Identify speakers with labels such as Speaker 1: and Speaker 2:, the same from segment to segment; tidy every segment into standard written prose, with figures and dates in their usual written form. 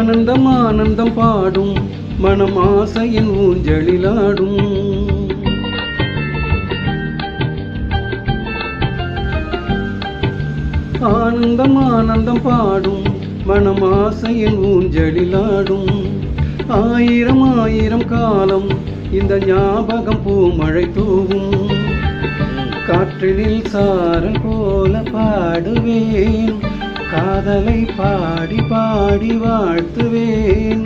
Speaker 1: ஆனந்தம் ஆனந்தம் பாடும் மனம் ஆசையின் ஊஞ்சலிலாடும். ஆனந்தம் ஆனந்தம் பாடும் மனம் ஆசையின் ஊஞ்சலிலாடும். ஆயிரம் ஆயிரம் காலம் இந்த ஞாபகம் பூமழை தூவும். காற்றினில் சாரல் போல பாடுவேன், காதலை பாடி பாடி வாழ்த்துவேன்.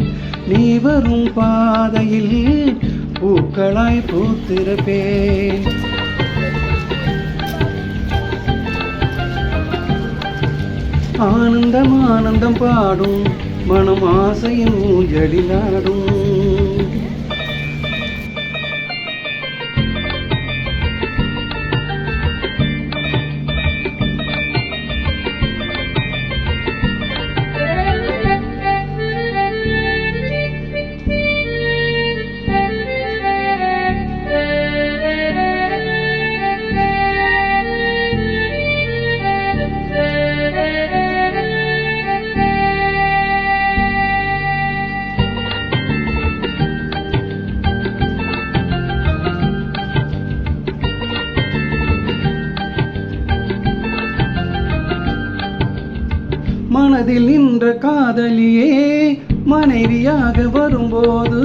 Speaker 1: நீ வரும் பாதையில் பூக்களாய் பூத்திருப்பேன். ஆனந்தம் ஆனந்தம் பாடும் மனம் ஆசையின் ஊஞ்சலிலாடும். மனதில் நின்ற காதலியே மனைவியாக வரும்போது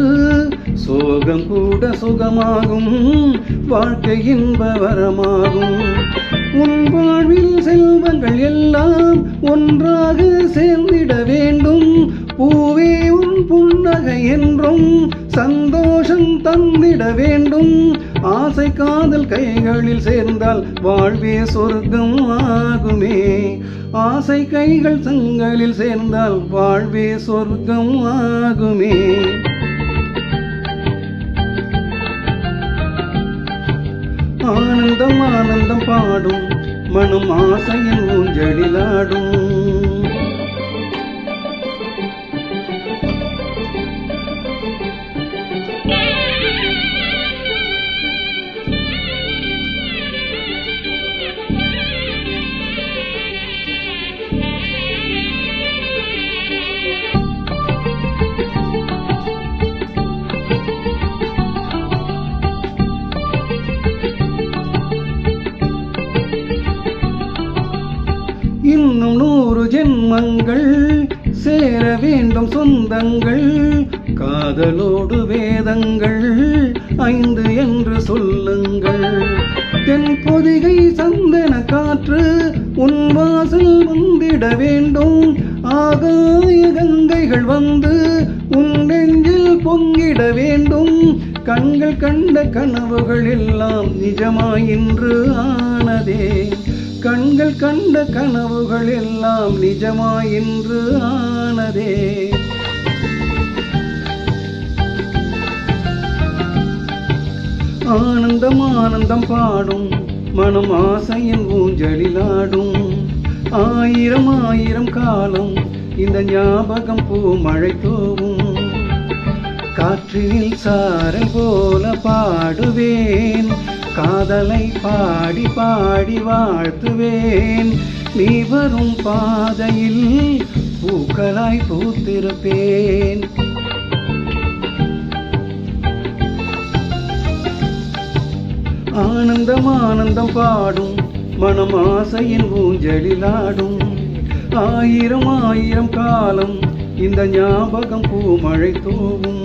Speaker 1: சோகம் கூட சுகமாகும், வாழ்க்கை இன்ப வரமாகும். உன் வாழ்வில் செல்வங்கள் எல்லாம் ஒன்றாக சேர்ந்திட வேண்டும். பூவே உன் புன்னகை என்றும் சந்தோஷம் தந்திட வேண்டும். ஆசை காதல் கைகளில் சேர்ந்தால் வாழ்வே சொர்க்கம் ஆகுமே. ஆசை கைகள் சங்களில் சேர்ந்தால் வாழ்வே சொர்க்கம் ஆகுமே. ஆனந்தம் ஆனந்தம் பாடும் மனம் ஆசையின் ஊஞ்சலிலாடும். இன்னும் 100 ஜென்மங்கள் சேர வேண்டும் சொந்தங்கள். காதலோடு வேதங்கள் 5 என்று சொல்லுங்கள். தென் பொதிகை சந்தன காற்று உன் வாசல் வந்திட வேண்டும். ஆகாய கங்கைகள் வந்து உன் நெஞ்சில் பொங்கிட வேண்டும். கண்கள் கண்ட கனவுகள் எல்லாம் நிஜமாய் இன்று ஆனதே. கண்கள் கண்ட கனவுகள் எல்லாம் நிஜமாய் இன்று ஆனதே. ஆனந்தம் ஆனந்தம் பாடும் மனம் ஆசையின் ஊஞ்சலிலாடும். ஆயிரம் ஆயிரம் காலம் இந்த ஞாபகம் பூமழை தூவும். காற்றில் சாரல் போல பாடுவேன், காதலை பாடி பாடி வாழ்த்துவேன். நீ வரும் பாதையில் பூக்களாய் பூத்திருப்பேன். ஆனந்தம் ஆனந்தம் பாடும் மனம் ஆசையின் ஊஞ்சலிலாடும். ஆயிரம் ஆயிரம் காலம் இந்த ஞாபகம் பூமழை தூவும்.